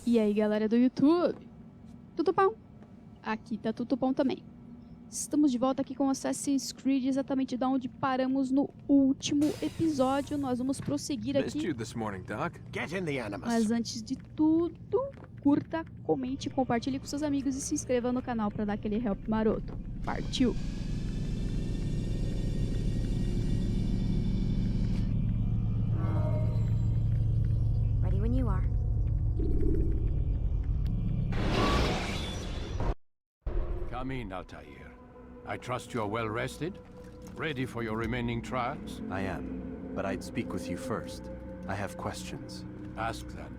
E aí, galera do YouTube? Tudo bom? Aqui tá tudo bom também. Estamos de volta aqui com Assassin's Creed, exatamente da onde paramos no último episódio. Nós vamos prosseguir aqui. Mas antes de tudo, curta, comente, compartilhe com seus amigos e se inscreva no canal para dar aquele help maroto. Partiu! Ready when you are. Come in, Altair. I trust you are well rested? Ready for your remaining trials? I am, but I'd speak with you first. I have questions. Ask then.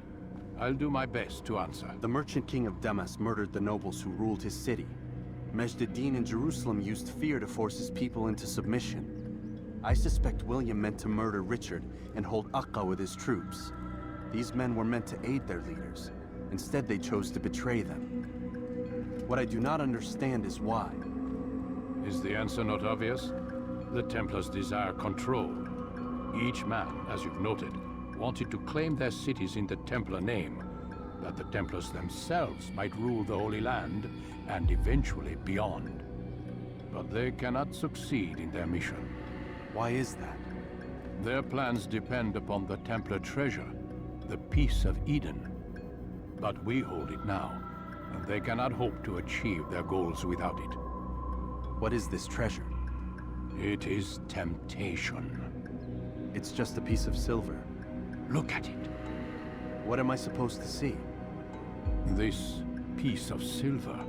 I'll do my best to answer. The merchant king of Damas murdered the nobles who ruled his city. Majd-ad-Din in Jerusalem used fear to force his people into submission. I suspect William meant to murder Richard and hold Akka with his troops. These men were meant to aid their leaders. Instead, they chose to betray them. What I do not understand is why. Is the answer not obvious? The Templars desire control. Each man, as you've noted, wanted to claim their cities in the Templar name, that the Templars themselves might rule the Holy Land and eventually beyond. But they cannot succeed in their mission. Why is that? Their plans depend upon the Templar treasure, the Peace of Eden. But we hold it now, and they cannot hope to achieve their goals without it. What is this treasure? It is temptation. It's just a piece of silver. Look at it. What am I supposed to see? This piece of silver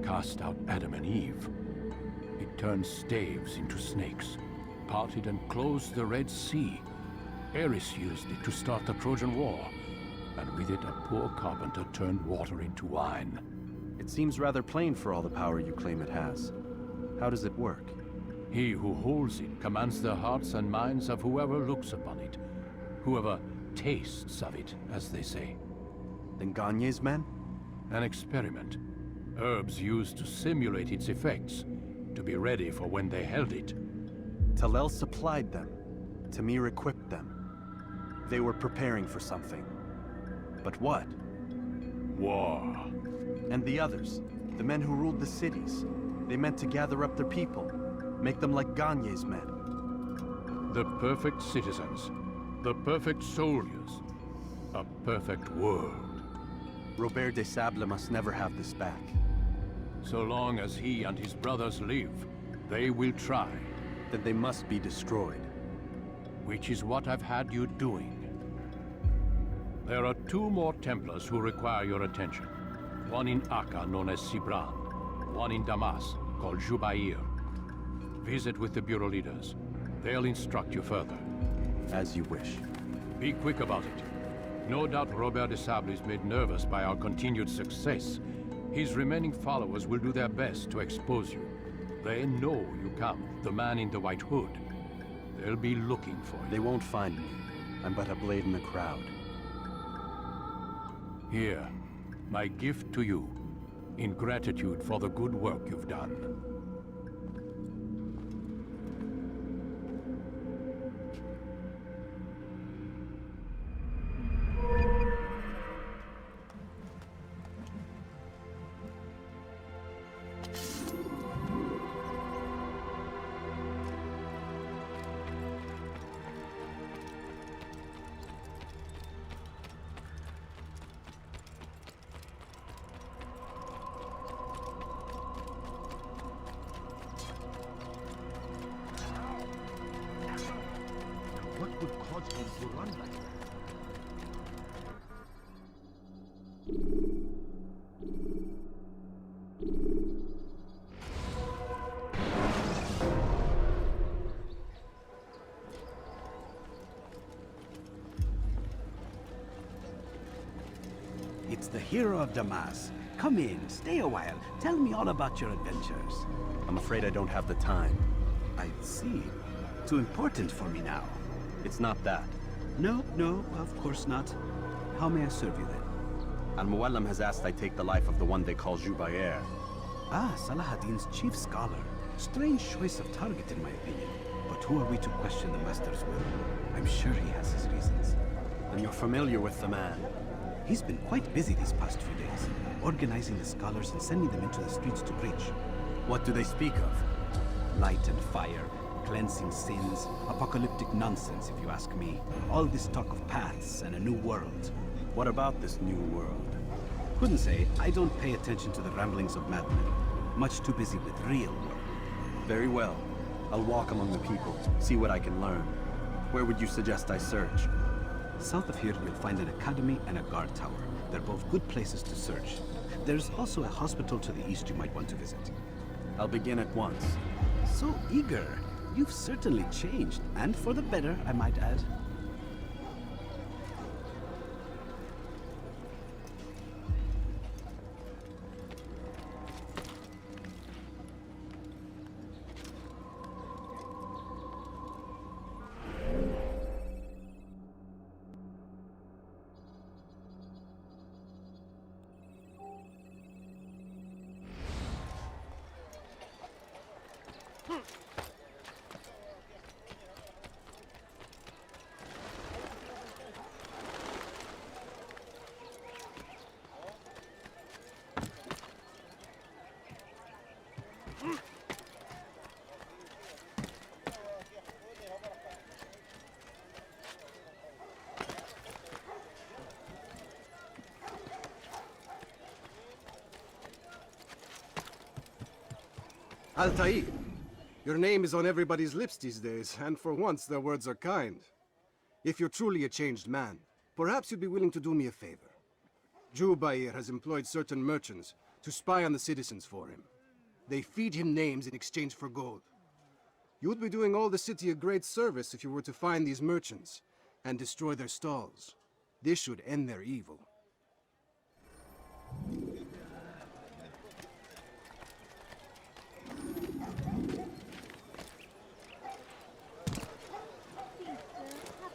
cast out Adam and Eve. It turned staves into snakes, parted and closed the Red Sea. Ares used it to start the Trojan War, and with it a poor carpenter turned water into wine. It seems rather plain for all the power you claim it has. How does it work? He who holds it commands the hearts and minds of whoever looks upon it, whoever tastes of it, as they say. Then Gagne's men? An experiment. Herbs used to simulate its effects, to be ready for when they held it. Talel supplied them. Tamir equipped them. They were preparing for something. But what? War. And the others, the men who ruled the cities, they meant to gather up their people, make them like Gagne's men. The perfect citizens, the perfect soldiers, a perfect world. Robert de Sable must never have this back. So long as he and his brothers live, they will try. Then they must be destroyed. Which is what I've had you doing. There are two more Templars who require your attention. One in Akka, known as Sibran. One in Damas, called Jubair. Visit with the Bureau leaders. They'll instruct you further. As you wish. Be quick about it. No doubt Robert de Sable is made nervous by our continued success. His remaining followers will do their best to expose you. They know you come, the man in the white hood. They'll be looking for you. They won't find me. I'm but a blade in the crowd. Here, my gift to you, in gratitude for the good work you've done. It's the hero of Damas. Come in, stay a while. Tell me all about your adventures. I'm afraid I don't have the time. I see. Too important for me now. It's not that. No, of course not. How may I serve you then? Al-Muallim has asked I take the life of the one they call Jubair. Ah, Salahadin's chief scholar. Strange choice of target in my opinion. But who are we to question the Master's will? I'm sure he has his reasons. And you're familiar with the man. He's been quite busy these past few days, organizing the scholars and sending them into the streets to preach. What do they speak of? Light and fire, cleansing sins, apocalyptic nonsense, if you ask me. All this talk of paths and a new world. What about this new world? Couldn't say. I don't pay attention to the ramblings of madmen. Much too busy with real work. Very well. I'll walk among the people, see what I can learn. Where would you suggest I search? South of here, you'll find an academy and a guard tower. They're both good places to search. There's also a hospital to the east you might want to visit. I'll begin at once. So eager. You've certainly changed, and for the better, I might add. Altair, your name is on everybody's lips these days, and for once their words are kind. If you're truly a changed man, perhaps you'd be willing to do me a favor. Jubair has employed certain merchants to spy on the citizens for him. They feed him names in exchange for gold. You would be doing all the city a great service if you were to find these merchants and destroy their stalls. This should end their evil.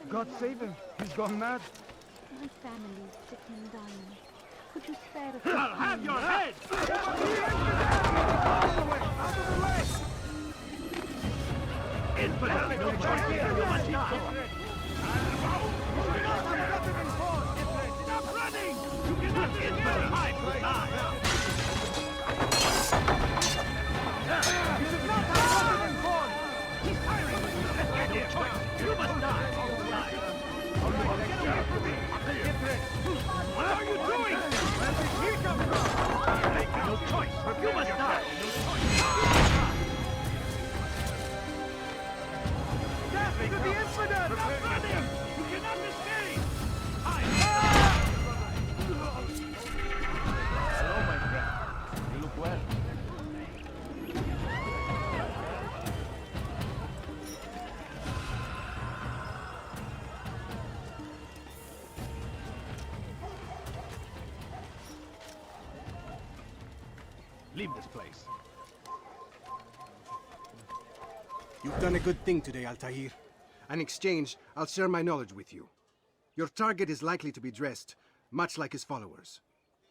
God save him. He's gone mad. My family's sick and dying. Could you spare a I'll have your head! Out of the way! Infidel! No choice here! You must die! Stop running! You cannot get very high to die! You should not have been born! He's firing! Let's get no choice! You must die! What are you doing? Where did he come from? Make no choice. You must die. No choice. Death to the infidel! Stop running! You cannot escape! Hello, my friend. You look well. Leave this place. You've done a good thing today, Altair. In exchange, I'll share my knowledge with you. Your target is likely to be dressed much like his followers.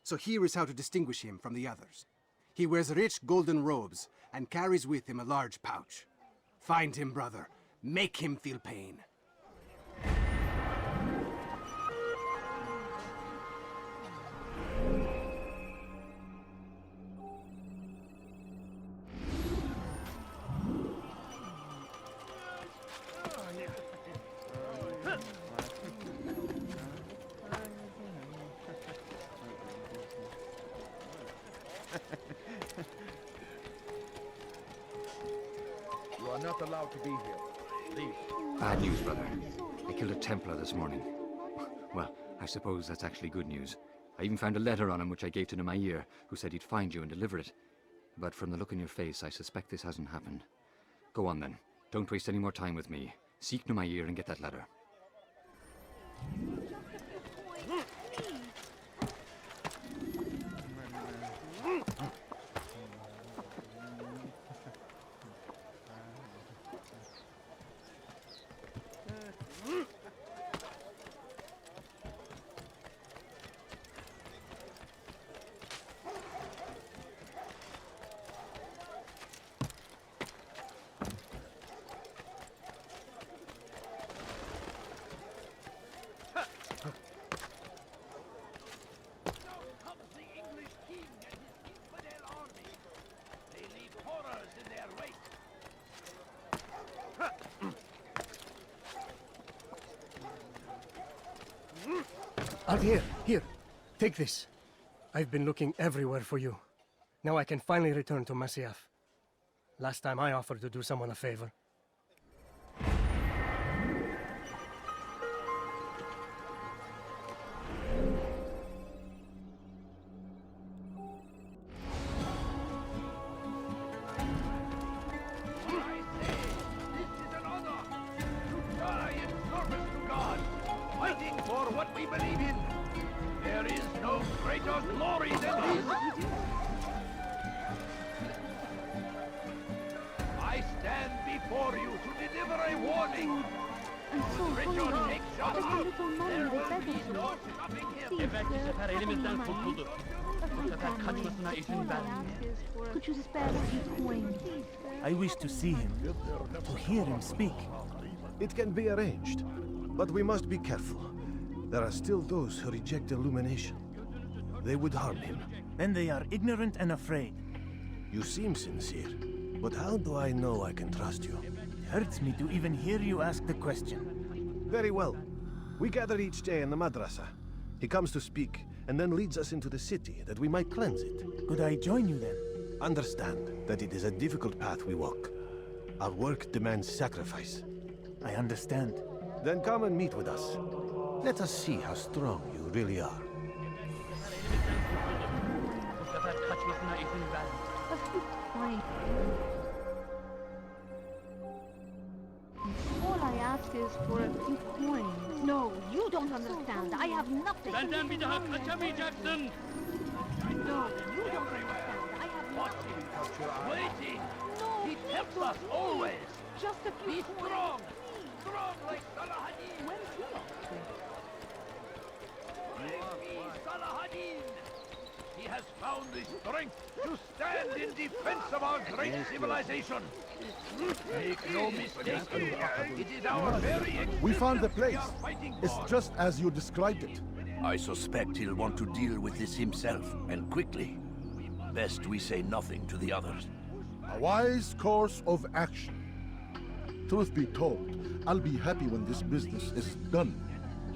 So here is how to distinguish him from the others. He wears rich golden robes and carries with him a large pouch. Find him, brother. Make him feel pain. You are not allowed to be here. Leave. Bad news, brother. I killed a Templar this morning. Well, I suppose that's actually good news. I even found a letter on him which I gave to Jubair, who said he'd find you and deliver it. But from the look in your face, I suspect this hasn't happened. Go on then. Don't waste any more time with me. Seek Jubair and get that letter. Altair, here. Take this. I've been looking everywhere for you. Now I can finally return to Masyaf. Last time I offered to do someone a favor. Could you spare a few coins? I wish to see him, to hear him speak. It can be arranged, but we must be careful. There are still those who reject illumination. They would harm him. Then they are ignorant and afraid. You seem sincere, but how do I know I can trust you? It hurts me to even hear you ask the question. Very well. We gather each day in the madrasa. He comes to speak, and then leads us into the city, that we might cleanse it. Could I join you then? Understand that it is a difficult path we walk. Our work demands sacrifice. I understand. Then come and meet with us. Let us see how strong you really are. Fine. All I ask is for a few coins. No, you don't understand. I have nothing. No, you don't understand. I have nothing. Waiting! No, He helps us always! just a few Be coins. strong! Strong like Salahadin! When's he off Let me, Salahadin! He has found the strength to stand in defense of our great civilization. Make no mistake, it is our very We found the existence place. we are fighting It's for. just as you described it. I suspect he'll want to deal with this himself, and quickly. Best we say nothing to the others. A wise course of action. Truth be told, I'll be happy when this business is done.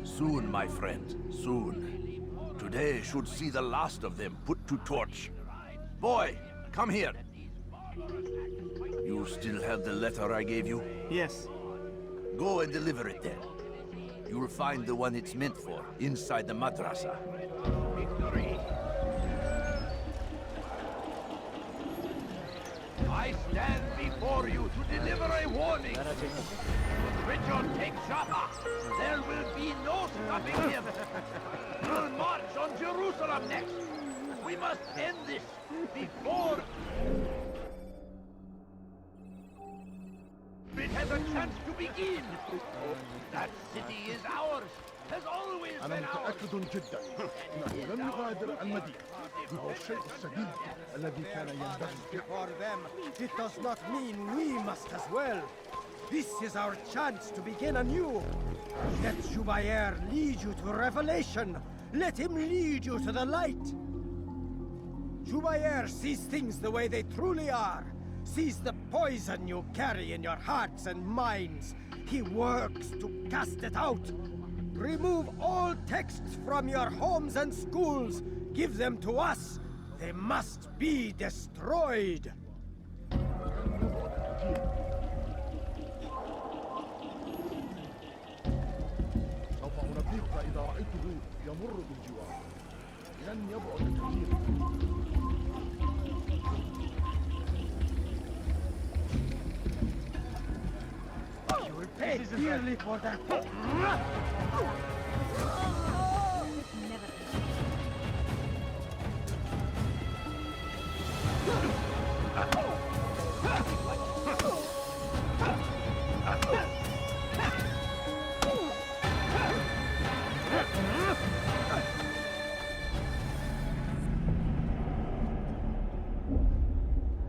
Soon, my friend, soon. Today should see the last of them put to torch. Boy, come here. You still have the letter I gave you? Yes. Go and deliver it then. You'll find the one it's meant for inside the madrasa. Victory! I stand before you to deliver a warning. When Richard takes Jaffa, there will be no stopping him. We'll march on Jerusalem next. We must end this before it has a chance to begin. That city is ours. Has always أنا been ours. متأكد جدا أنه لن يغادر المدينة. هو الشيء السديد الذي كان ينبغي. For them, it does not mean we must as well. This is our chance to begin anew. Let Jubair lead you to revelation. Let him lead you to the light. Jubair sees things the way they truly are. Sees the poison you carry in your hearts and minds. He works to cast it out. Remove all texts from your homes and schools. Give them to us. They must be destroyed. سوف أنبهك إذا رأيته يمر بالجوار. لن يبعد كثيرا. You will pay dearly for that.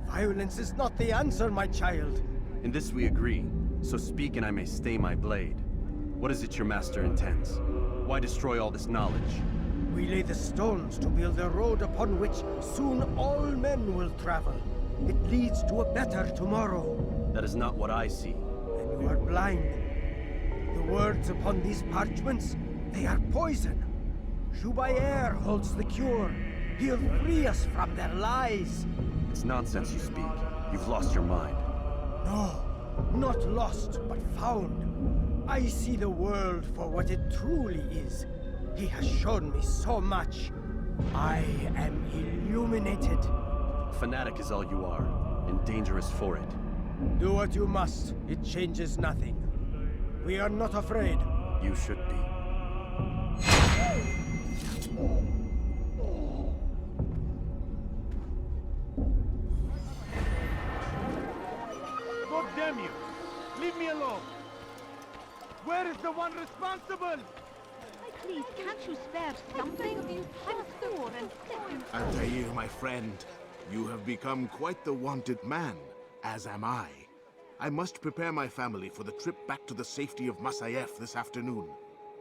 Violence is not the answer, my child. In this we agree, so speak and I may stay my blade. What is it your master intends? Why destroy all this knowledge? We lay the stones to build a road upon which soon all men will travel. It leads to a better tomorrow. That is not what I see. Then you are blind. The words upon these parchments, They are poison. Jubair holds the cure. He'll free us from their lies. It's nonsense you speak. You've lost your mind. No, not lost, but found. I see the world for what it truly is. He has shown me so much. I am illuminated. Fanatic is all you are, and dangerous for it. Do what you must. It changes nothing. We are not afraid. You should be. God damn you! Leave me alone! Where is the one responsible? Please, can't you spare something? I'm poor and sick. Altair, my friend, you have become quite the wanted man, as am I. I must prepare my family for the trip back to the safety of Masayef this afternoon.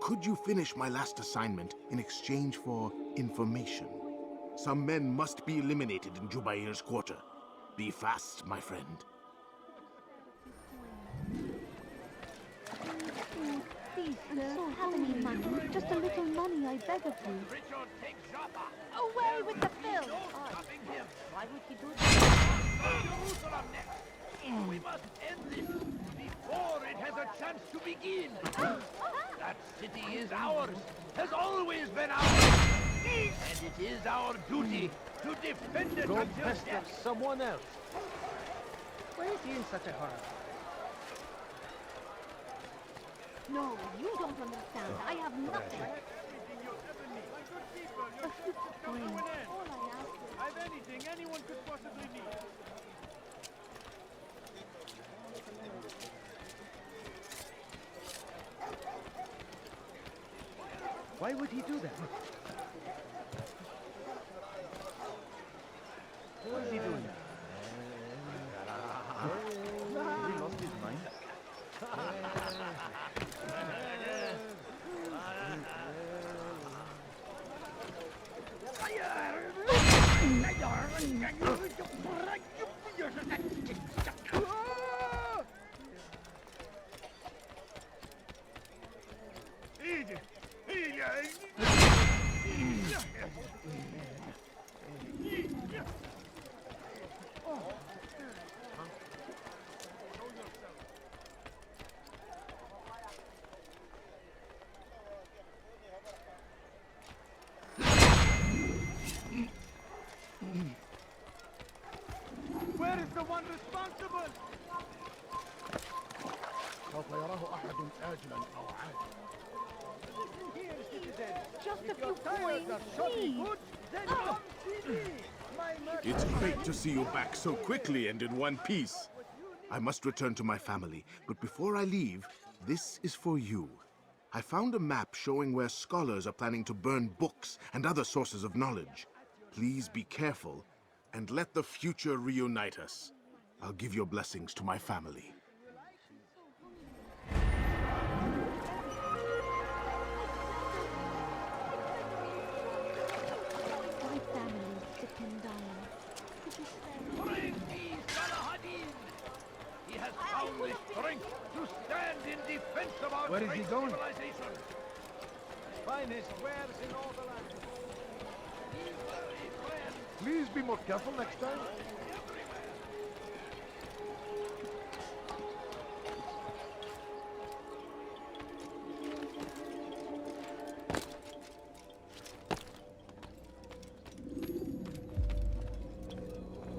Could you finish my last assignment in exchange for information? Some men must be eliminated in Jubair's quarter. Be fast, my friend. Please, sir, have any money? Just a little money, I beg of you. Richard, take Joppa! Away with the bill! Stopping him! Why would he do that? Jerusalem next! We must end this before it has a chance to begin! That city is ours! Has always been ours! And it is our duty to defend it Go until pester death! someone else. Why is he in such a hurry? No, you don't understand. I have nothing. Everything you ever need. My good people, your trip is coming to an end. All I ask is... I've anything anyone could possibly need. Why would he do that? What is he doing? He lost his mind. Where is the one responsible? سوف يراه أحد آجلا أو عاجلا. Just a few coins, please. It's great to see you back so quickly and in one piece. I must return to my family, but before I leave, this is for you. I found a map showing where scholars are planning to burn books and other sources of knowledge. Please be careful, and let the future reunite us. I'll give your blessings to my family. My family is sick and dying. Bring these Galahadin! He has found the strength to stand in defense of our Where is he great going? civilization. Finest wares in all the land. Please be more careful next time.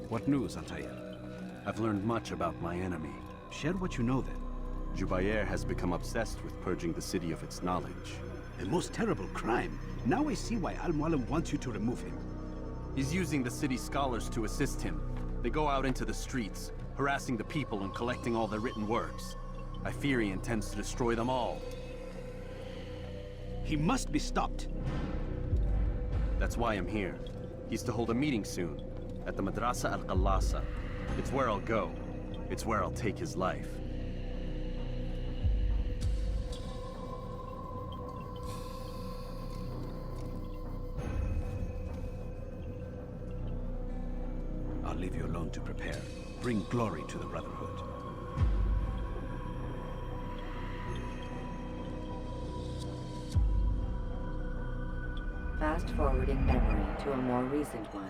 What news, Altair? I've learned much about my enemy. Share what you know then. Jubair has become obsessed with purging the city of its knowledge. A most terrible crime. Now I see why Al-Mualim wants you to remove him. He's using the city scholars to assist him. They go out into the streets, harassing the people and collecting all their written works. I fear he intends to destroy them all. He must be stopped. That's why I'm here. He's to hold a meeting soon, at the Madrasa al-Qallasa. It's where I'll go. It's where I'll take his life. I'll leave you alone to prepare. Bring glory to the Brotherhood. Fast-forwarding memory to a more recent one.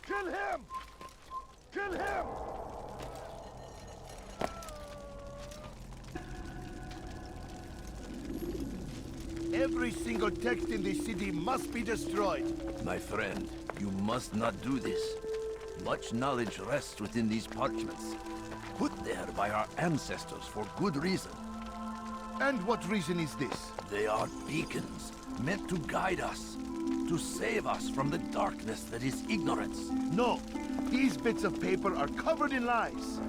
Kill him! Kill him! Every single text in this city must be destroyed. My friend, you must not do this. Much knowledge rests within these parchments, put there by our ancestors for good reason. And what reason is this? They are beacons, meant to guide us, to save us from the darkness that is ignorance. No, these bits of paper are covered in lies.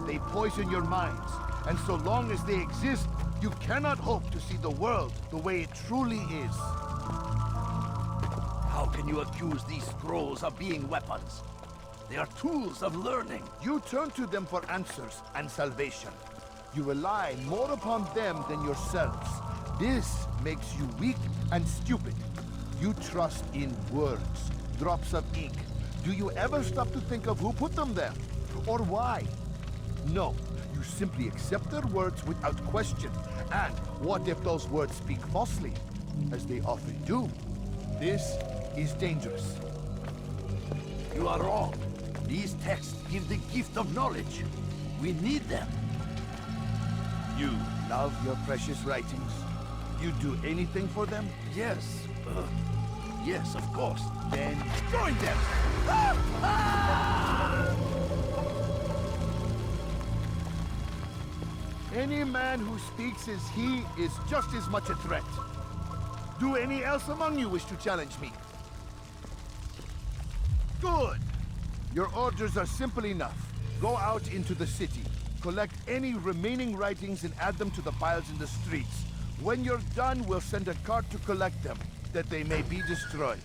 They poison your minds, and so long as they exist, you cannot hope to see the world the way it truly is. How can you accuse these scrolls of being weapons? They are tools of learning. You turn to them for answers and salvation. You rely more upon them than yourselves. This makes you weak and stupid. You trust in words, drops of ink. Do you ever stop to think of who put them there? Or why? No, you simply accept their words without question. And what if those words speak falsely? As they often do. This is dangerous. You are wrong. These texts give the gift of knowledge. We need them. You love your precious writings? You'd do anything for them? Yes. Yes, of course. Then join them! Any man who speaks as he is just as much a threat. Do any else among you wish to challenge me? Good! Your orders are simple enough. Go out into the city, collect any remaining writings and add them to the piles in the streets. When you're done, we'll send a cart to collect them, that they may be destroyed.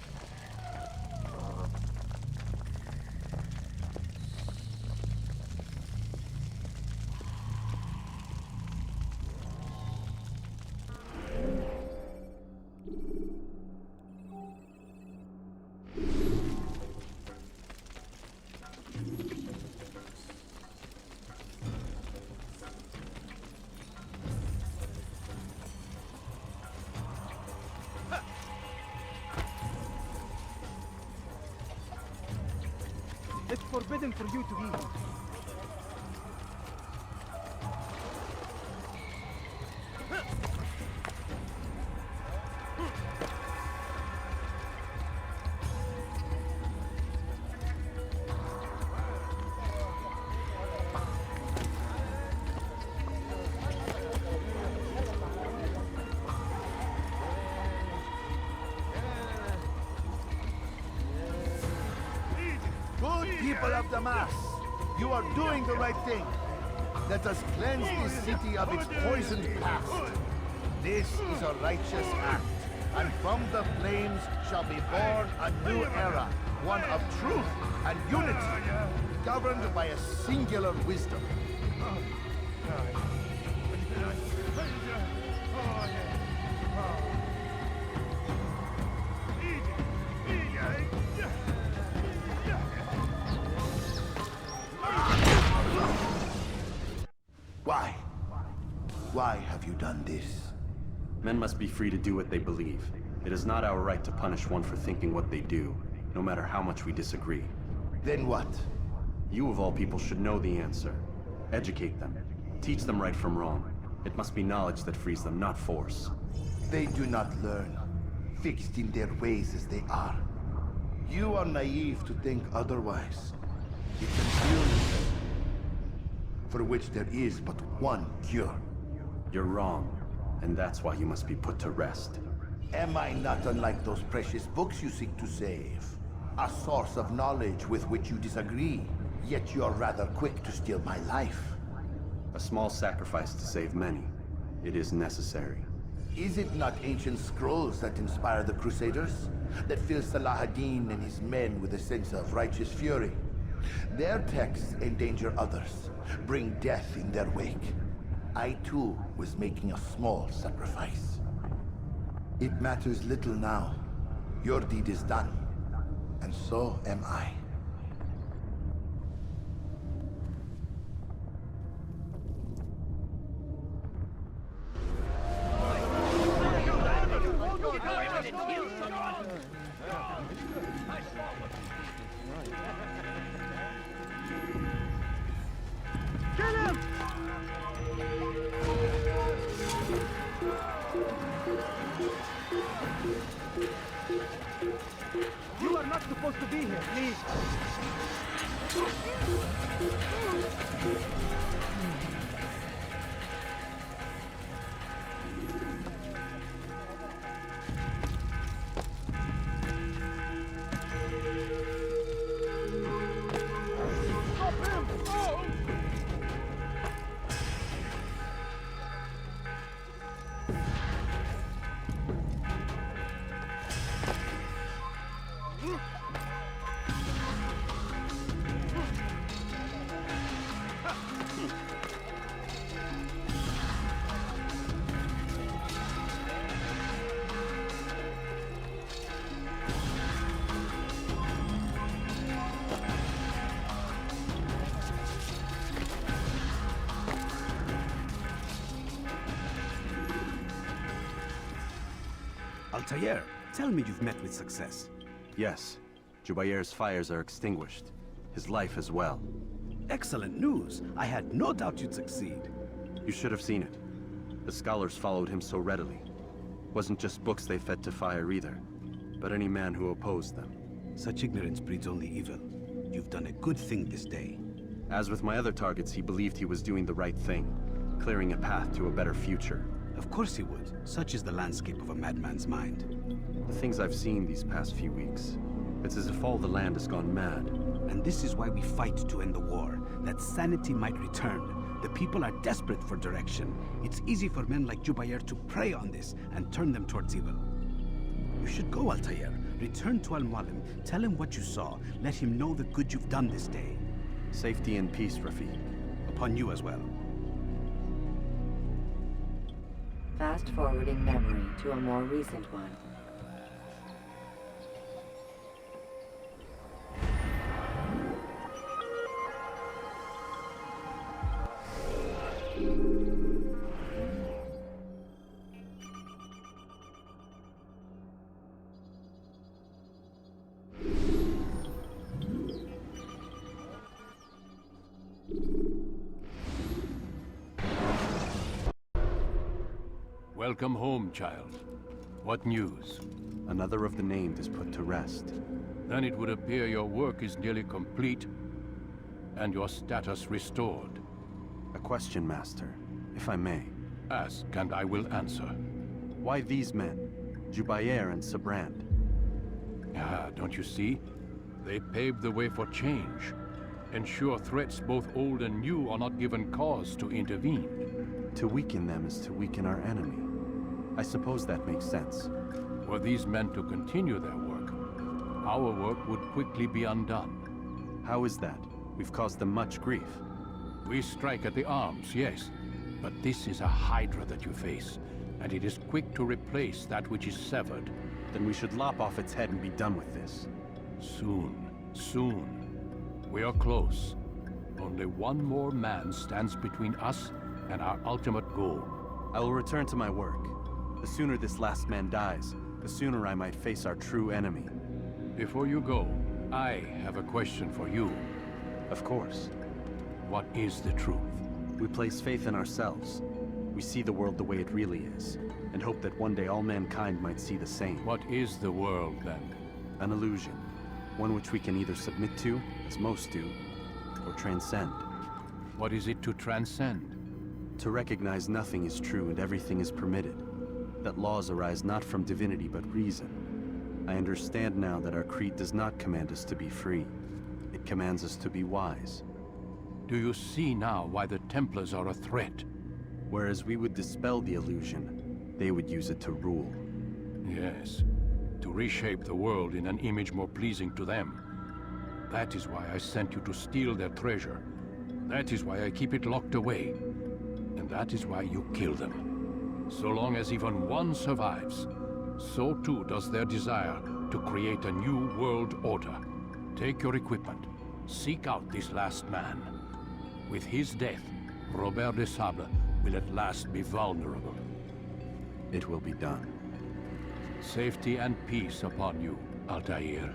It's forbidden for you to be here. of the Mass. You are doing the right thing. Let us cleanse this city of its poisoned past. This is a righteous act, and from the flames shall be born a new era, one of truth and unity, governed by a singular wisdom. Why? Why have you done this? Men must be free to do what they believe. It is not our right to punish one for thinking what they do, no matter how much we disagree. Then what? You of all people should know the answer. Educate them. Teach them right from wrong. It must be knowledge that frees them, not force. They do not learn, fixed in their ways as they are. You are naive to think otherwise. It's an illness for which there is but one cure. You're wrong, and that's why you must be put to rest. Am I not unlike those precious books you seek to save? A source of knowledge with which you disagree, yet you are rather quick to steal my life. A small sacrifice to save many. It is necessary. Is it not ancient scrolls that inspire the Crusaders? That fill Salah ad-Din and his men with a sense of righteous fury? Their texts endanger others, bring death in their wake. I too was making a small sacrifice. It matters little now. Your deed is done, and so am I. You are not supposed to be here, please. Altair, tell me you've met with success. Yes. Jubair's fires are extinguished. His life as well. Excellent news. I had no doubt you'd succeed. You should have seen it. The scholars followed him so readily. Wasn't just books they fed to fire either, but any man who opposed them. Such ignorance breeds only evil. You've done a good thing this day. As with my other targets, he believed he was doing the right thing, clearing a path to a better future. Of course he would. Such is the landscape of a madman's mind. The things I've seen these past few weeks, it's as if all the land has gone mad. And this is why we fight to end the war, that sanity might return. The people are desperate for direction. It's easy for men like Jubair to prey on this and turn them towards evil. You should go, Altair. Return to Al-Mualim, tell him what you saw, let him know the good you've done this day. Safety and peace, Rafiq. Upon you as well. Fast-forwarding memory to a more recent one. Welcome home, child. What news? Another of the named is put to rest. Then it would appear your work is nearly complete, and your status restored. A question, Master, if I may. Ask, and I will answer. Why these men? Jubair and Sabrand? Ah, don't you see? They paved the way for change. Ensure threats both old and new are not given cause to intervene. To weaken them is to weaken our enemy. I suppose that makes sense. Were these men to continue their work, our work would quickly be undone. How is that? We've caused them much grief. We strike at the arms, yes, but this is a hydra that you face, and it is quick to replace that which is severed. Then we should lop off its head and be done with this. Soon, soon. We are close. Only one more man stands between us and our ultimate goal. I will return to my work. The sooner this last man dies, the sooner I might face our true enemy. Before you go, I have a question for you. Of course. What is the truth? We place faith in ourselves. We see the world the way it really is, and hope that one day all mankind might see the same. What is the world, then? An illusion. One which we can either submit to, as most do, or transcend. What is it to transcend? To recognize nothing is true and everything is permitted. That laws arise not from divinity but reason. I understand now that our creed does not command us to be free. It commands us to be wise. Do you see now why the Templars are a threat? Whereas we would dispel the illusion, they would use it to rule. Yes, to reshape the world in an image more pleasing to them. That is why I sent you to steal their treasure. That is why I keep it locked away. And that is why you kill them. So long as even one survives, so too does their desire to create a new world order. Take your equipment. Seek out this last man. With his death, Robert de Sable will at last be vulnerable. It will be done. Safety and peace upon you, Altair.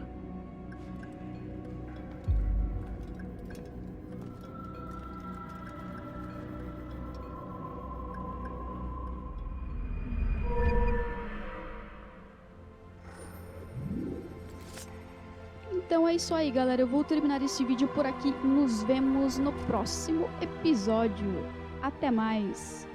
Então é isso aí, galera. Eu vou terminar esse vídeo por aqui. Nos vemos no próximo episódio. Até mais!